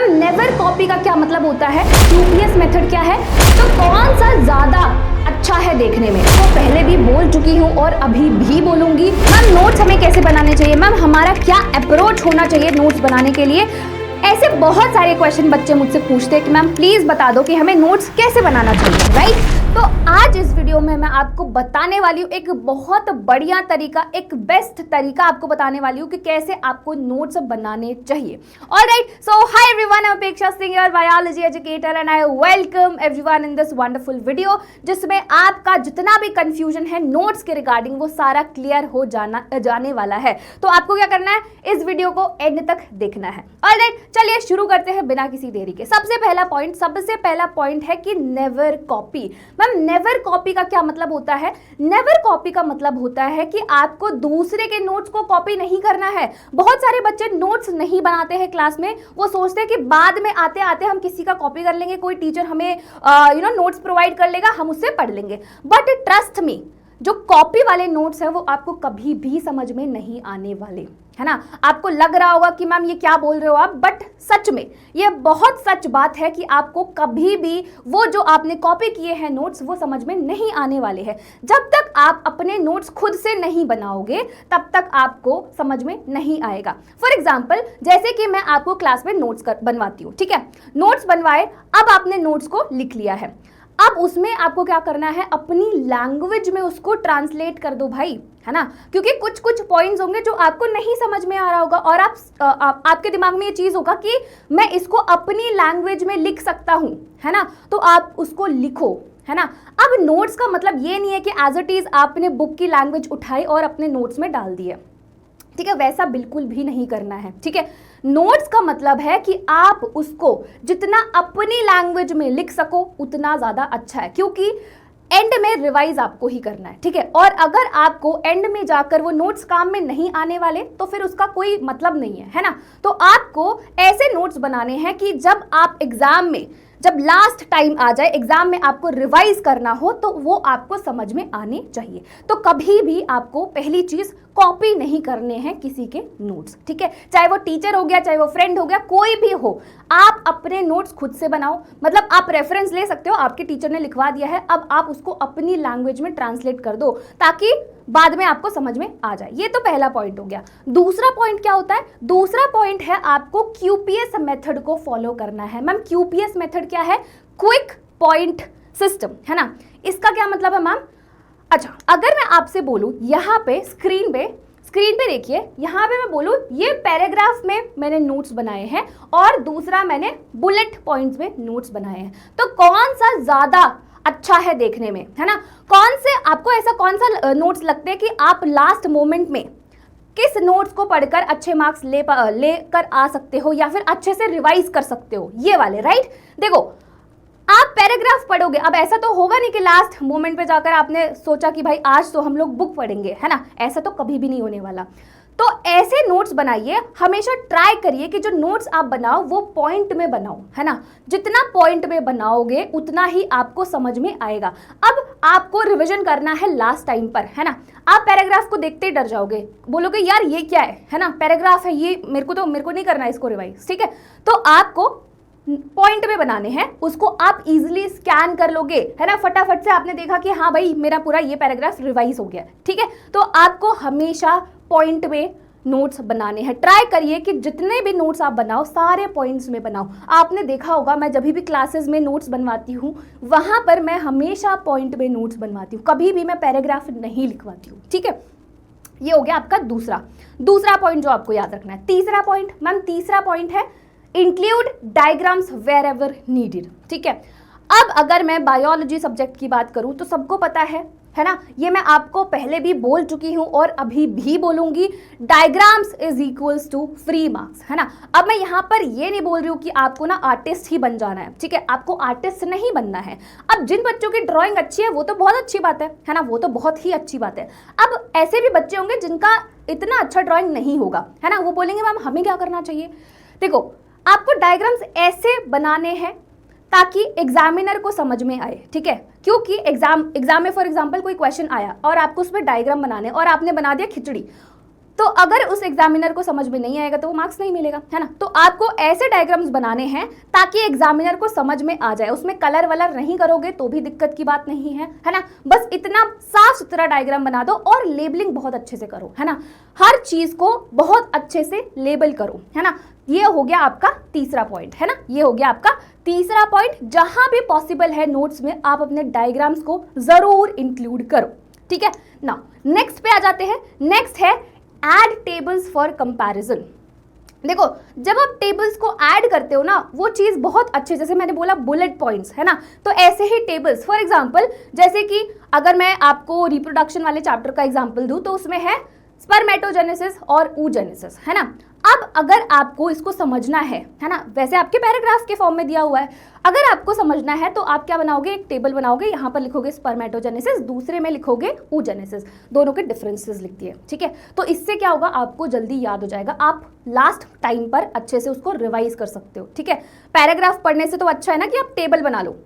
Ma'am never copy का क्या मतलब होता है, यूपीएस मेथड क्या है, तो कौन सा ज्यादा अच्छा है देखने में, तो पहले भी बोल चुकी हूँ और अभी भी बोलूंगी। मैम नोट्स हमें कैसे बनाने चाहिए, मैम हमारा क्या अप्रोच होना चाहिए नोट्स बनाने के लिए। ऐसे बहुत सारे क्वेश्चन बच्चे मुझसे पूछते हैं कि मैम प्लीज बता दो कि हमें नोट्स कैसे बनाना चाहिए, राइट। तो आज इस वीडियो में मैं आपको बताने वाली हूँ एक बहुत बढ़िया तरीका, एक बेस्ट तरीका आपको बताने वाली हूँ कि कैसे आपको नोट्स बनाने चाहिए। Alright, so hi everyone, I am Apeksha Singh, your biology educator, and I welcome everyone in this wonderful video, जिसमें आपका जितना भी कंफ्यूजन है नोट्स के रिगार्डिंग वो सारा क्लियर हो जाने वाला है। तो आपको क्या करना है, इस वीडियो को एंड तक देखना है। ऑलराइट, चलिए शुरू करते हैं बिना किसी देरी के। सबसे पहला पॉइंट है कि never copy. Ma'am never copy का क्या मतलब होता है, नेवर कॉपी का मतलब होता है कि आपको दूसरे के नोट्स को कॉपी नहीं करना है। बहुत सारे बच्चे नोट्स नहीं बनाते हैं क्लास में, वो सोचते हैं कि बाद में आते आते हम किसी का कॉपी कर लेंगे, कोई टीचर हमें नोट्स प्रोवाइड कर लेगा, हम उससे पढ़ लेंगे। बट ट्रस्ट मी, जो कॉपी वाले नोट्स है वो आपको कभी भी समझ में नहीं आने वाले, है ना। आपको लग रहा होगा कि मैम ये क्या बोल रहे हो आप, बट सच में ये बहुत सच बात है कि आपको कभी भी वो जो आपने कॉपी किए हैं नोट्स वो समझ में नहीं आने वाले हैं। जब तक आप अपने नोट्स खुद से नहीं बनाओगे तब तक आपको समझ में नहीं आएगा। फॉर एग्जाम्पल, जैसे कि मैं आपको क्लास में नोट्स बनवाती हूँ, ठीक है, नोट्स बनवाए, अब आपने नोट्स को लिख लिया है, अब उसमें आपको क्या करना है, अपनी लैंग्वेज में उसको ट्रांसलेट कर दो भाई, है ना। क्योंकि कुछ कुछ पॉइंट्स होंगे जो आपको नहीं समझ में आ रहा होगा और आपके दिमाग में ये चीज होगा कि मैं इसको अपनी लैंग्वेज में लिख सकता हूं, है ना, तो आप उसको लिखो, है ना। अब नोट्स का मतलब ये नहीं है कि एज इट इज आपने बुक की लैंग्वेज उठाई और अपने नोट्स में डाल दिए, ठीक है, वैसा बिल्कुल भी नहीं करना है, ठीक है। नोट्स का मतलब है कि आप उसको जितना अपनी लैंग्वेज में लिख सको उतना ज्यादा अच्छा है, क्योंकि एंड में रिवाइज आपको ही करना है, ठीक है। और अगर आपको एंड में जाकर वो नोट्स काम में नहीं आने वाले तो फिर उसका कोई मतलब नहीं है ना। तो आपको ऐसे नोट्स बनाने हैं कि जब आप एग्जाम में, जब लास्ट टाइम आ जाए एग्जाम में आपको रिवाइज करना हो तो वो आपको समझ में आने चाहिए। तो कभी भी आपको पहली चीज कॉपी नहीं करने हैं किसी के नोट्स, ठीक है, चाहे वो टीचर हो गया, चाहे वो फ्रेंड हो गया, कोई भी हो, आप अपने नोट्स खुद से बनाओ। मतलब आप रेफरेंस ले सकते हो, आपके टीचर ने लिखवा दिया है, अब आप उसको अपनी लैंग्वेज में ट्रांसलेट कर दो ताकि बाद में आपको समझ में आ जाए। ये तो पहला पॉइंट हो गया। दूसरा पॉइंट क्या होता है, दूसरा पॉइंट है आपको क्यूपीएस मेथड को फॉलो करना है। मैम क्यूपीएस मेथड क्या है, क्विक पॉइंट सिस्टम, है ना। इसका क्या मतलब है मैम, अच्छा अगर मैं आपसे बोलूं यहाँ पे स्क्रीन पे देखिए, यहाँ पे मैं बोलूं ये पैराग्राफ में मैंने नोट्स बनाए हैं और दूसरा मैंने बुलेट पॉइंट्स में नोट्स बनाए हैं, तो कौन सा ज्यादा अच्छा है देखने में, है ना। कौन से आपको ऐसा कौन सा नोट्स लगते हैं कि आप लास्ट मोमेंट में किस नोट्स को पढ़कर अच्छे मार्क्स लेकर आ सकते हो या फिर अच्छे से रिवाइज कर सकते हो, ये वाले, राइट। देखो आप पैराग्राफ पढ़ोगे, अब ऐसा तो होगा नहीं कि लास्ट मोमेंट पे जाकर आपने सोचा कि भाई आज तो हम लोग बुक पढ़ेंगे, है ना, ऐसा तो कभी भी नहीं होने वाला। तो ऐसे नोट्स बनाइए, हमेशा ट्राई करिए कि जो नोट्स आप बनाओ वो पॉइंट में बनाओ, है ना। जितना पॉइंट में बनाओगे उतना ही आपको समझ में आएगा। अब आपको रिवीजन करना है लास्ट टाइम पर, है ना। आप पैराग्राफ को देखते ही डर जाओगे, बोलोगे यार ये क्या है ना, पैराग्राफ है ये, मेरे को नहीं करना है इसको रिवाइज, ठीक है। तो आपको पॉइंट में बनाने हैं, उसको आप इजीली स्कैन कर लोगे, है ना, फटाफट से आपने देखा कि हाँ भाई मेरा पूरा ये पैराग्राफ रिवाइज हो गया, ठीक है। तो आपको हमेशा पॉइंट में नोट्स बनाने हैं। ट्राई करिए कि जितने भी नोट्स आप बनाओ सारे पॉइंट्स में बनाओ। आपने देखा होगा मैं जब भी क्लासेस में नोट्स बनवाती हूँ वहां पर मैं हमेशा पॉइंट में नोट्स बनवाती हूँ, कभी भी मैं पैराग्राफ नहीं लिखवाती हूँ, ठीक है। ये हो गया आपका दूसरा पॉइंट जो आपको याद रखना है। तीसरा पॉइंट, मैम तीसरा पॉइंट है include diagrams wherever needed, ठीक है। अब अगर मैं बायोलॉजी सब्जेक्ट की बात करूं तो सबको पता है ना, ये मैं आपको पहले भी बोल चुकी हूं और अभी भी बोलूंगी, diagrams is equals to free marks, है ना। अब मैं यहाँ पर ये नहीं बोल रही हूँ कि आपको ना आर्टिस्ट ही बन जाना है, ठीक है, आपको आर्टिस्ट नहीं बनना है। अब जिन बच्चों की ड्राइंग अच्छी है वो तो बहुत अच्छी बात है ना, वो तो बहुत ही अच्छी बात है। अब ऐसे भी बच्चे होंगे जिनका इतना अच्छा ड्राइंग नहीं होगा, है ना, वो बोलेंगे मैम हमें क्या करना चाहिए। देखो आपको डायग्राम्स ऐसे बनाने हैं ताकि एग्जामिनर को समझ में आए, ठीक है। क्योंकि एग्जाम में फॉर एग्जांपल कोई क्वेश्चन आया और आपको उसमें डायग्राम बनाने और आपने बना दिया खिचड़ी, तो अगर उस एग्जामिनर को समझ में नहीं आएगा तो वो मार्क्स नहीं मिलेगा, है ना। तो आपको ऐसे डायग्राम्स बनाने हैं ताकि एग्जामिनर को समझ में आ जाए। उसमें कलर वलर नहीं करोगे तो भी दिक्कत की बात नहीं है ना। बस इतना साफ सुथरा डायग्राम बना दो और लेबलिंग बहुत अच्छे से करो, है ना। हर चीज को बहुत अच्छे से लेबल करो, है ना। ये हो गया आपका तीसरा पॉइंट, है ना। ये हो गया आपका तीसरा पॉइंट। जहां भी पॉसिबल है नोट्स में आप अपने डायग्राम्स को जरूर इंक्लूड करो, ठीक है ना। नेक्स्ट पे आ जाते हैं। नेक्स्ट है ऐड टेबल्स फॉर कंपैरिजन। देखो, जब आप टेबल्स को ऐड करते हो ना, वो चीज बहुत अच्छे, जैसे मैंने बोला बुलेट पॉइंट्स, है ना। तो ऐसे ही टेबल्स, फॉर एग्जांपल जैसे कि अगर मैं आपको रिप्रोडक्शन वाले चैप्टर का एग्जांपल दूं तो उसमें है स्पर्मेटोजेनेसिस और oogenesis, है ना। अब अगर आपको इसको समझना है ना, वैसे आपके पैराग्राफ के फॉर्म में दिया हुआ है, अगर आपको समझना है तो आप क्या बनाओगे, एक टेबल बनाओगे, यहाँ पर लिखोगे स्पर्मेटोजेनेसिस, दूसरे में लिखोगे oogenesis, दोनों के डिफरेंसेस लिख दिए, ठीक है। तो इससे क्या होगा, आपको जल्दी याद हो जाएगा, आप लास्ट टाइम पर अच्छे से उसको रिवाइज कर सकते हो, ठीक है। पैराग्राफ पढ़ने से तो अच्छा है ना कि आप टेबल बना लो,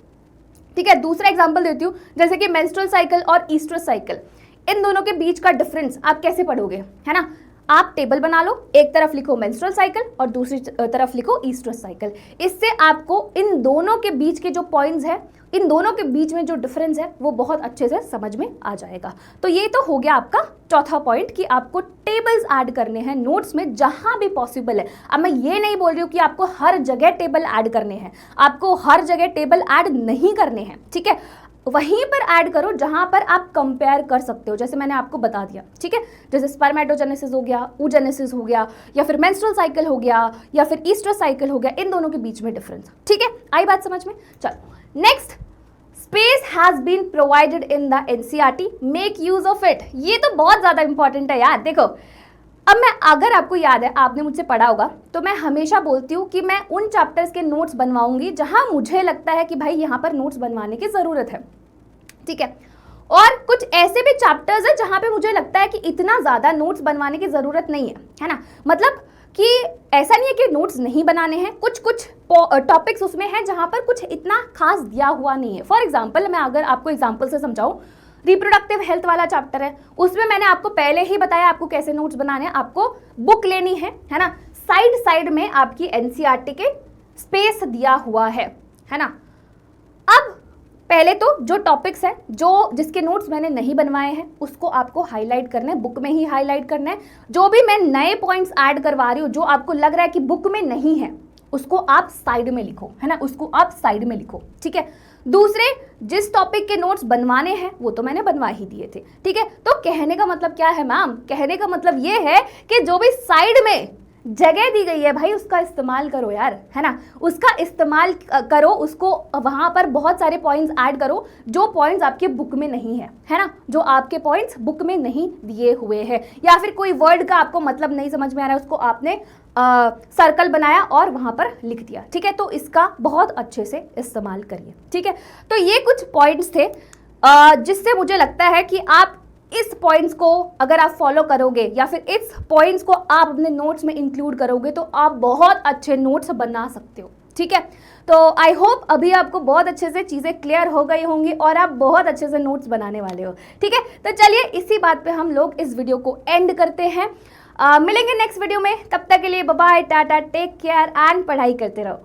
ठीक है। दूसरा एग्जाम्पल देती हूँ, जैसे कि मेंस्ट्रुअल साइकिल और ईस्ट्रस साइकिल, इन दोनों के बीच का डिफरेंस आप कैसे पढ़ोगे, है ना। आप टेबल बना लो, एक तरफ लिखो मेंस्ट्रुअल साइकिल और दूसरी तरफ लिखो ईस्ट्रस साइकिल। इससे आपको इन दोनों के बीच के जो पॉइंट्स है, इन दोनों के बीच में जो डिफरेंस है वो बहुत अच्छे से समझ में आ जाएगा। तो ये तो हो गया आपका चौथा पॉइंट कि आपको टेबल्स ऐड करने हैं नोट्स में जहां भी पॉसिबल है। अब मैं ये नहीं बोल रही हूँ कि आपको हर जगह टेबल ऐड करने हैं, आपको हर जगह टेबल ऐड नहीं करने हैं, ठीक है। वहीं पर ऐड करो जहां पर आप कंपेयर कर सकते हो, जैसे मैंने आपको बता दिया, ठीक है। जैसे स्पर्मेटोजेनेसिस हो गया, oogenesis हो गया, या फिर मेंस्ट्रुअल साइकिल हो गया, या फिर ईस्ट्रस साइकिल हो गया, इन दोनों के बीच में डिफरेंस, ठीक है। आई बात समझ में। चलो next, space has been provided in the NCERT, make use of it. ये तो बहुत ज्यादा इंपॉर्टेंट है यार। देखो, अब मैं, अगर आपको याद है, आपने मुझसे पढ़ा होगा, तो मैं हमेशा बोलती हूँ कि मैं उन चैप्टर्स के नोट्स बनवाऊंगी जहां मुझे लगता है कि भाई यहाँ पर नोट्स बनवाने की जरूरत है, ठीक है। और कुछ ऐसे भी चैप्टर्स है जहां पे मुझे लगता है कि इतना ज्यादा नोट्स बनवाने की जरूरत नहीं है ना। मतलब कि ऐसा नहीं है कि नोट्स नहीं बनाने हैं, कुछ कुछ टॉपिक्स उसमें हैं जहां पर कुछ इतना खास दिया हुआ नहीं है। फॉर एग्जाम्पल, मैं अगर आपको एग्जाम्पल से समझाऊं, रिप्रोडक्टिव हेल्थ वाला चैप्टर है, उसमें मैंने आपको पहले ही बताया आपको कैसे नोट्स बनाने हैं। आपको बुक लेनी है ना। साइड साइड में आपकी एनसीईआरटी के स्पेस दिया हुआ है ना। अब पहले तो जो टॉपिक्स है, जो जिसके नोट्स मैंने नहीं बनवाए हैं, उसको आपको हाईलाइट करना है, बुक में ही हाईलाइट करना है। जो भी मैं नए पॉइंट्स ऐड करवा रही हूँ, जो आपको लग रहा है कि बुक में नहीं है, उसको आप साइड में लिखो, है ना। उसको आप साइड में लिखो, ठीक है। दूसरे, जिस टॉपिक के नोट्स बनवाने हैं वो तो मैंने बनवा ही दिए थे, ठीक है। तो कहने का मतलब क्या है मैम, कहने का मतलब ये है कि जो भी साइड में जगह दी गई है भाई, उसका इस्तेमाल करो यार, है ना। उसका इस्तेमाल करो, उसको वहां पर बहुत सारे पॉइंट्स ऐड करो जो पॉइंट्स आपके बुक में नहीं है ना। जो आपके पॉइंट्स बुक में नहीं दिए हुए हैं, या फिर कोई वर्ड का आपको मतलब नहीं समझ में आ रहा है, उसको आपने सर्कल बनाया और वहां पर लिख दिया, ठीक है। तो इसका बहुत अच्छे से इस्तेमाल करिए, ठीक है। तो ये कुछ पॉइंट्स थे जिससे मुझे लगता है कि आप इस पॉइंट्स को अगर आप फॉलो करोगे, या फिर इस पॉइंट्स को आप अपने नोट्स में इंक्लूड करोगे, तो आप बहुत अच्छे नोट्स बना सकते हो, ठीक है। तो आई होप अभी आपको बहुत अच्छे से चीज़ें क्लियर हो गई होंगी और आप बहुत अच्छे से नोट्स बनाने वाले हो, ठीक है। तो चलिए इसी बात पे हम लोग इस वीडियो को एंड करते हैं। मिलेंगे नेक्स्ट वीडियो में, तब तक के लिए bye bye, tata, take care and पढ़ाई करते रहो।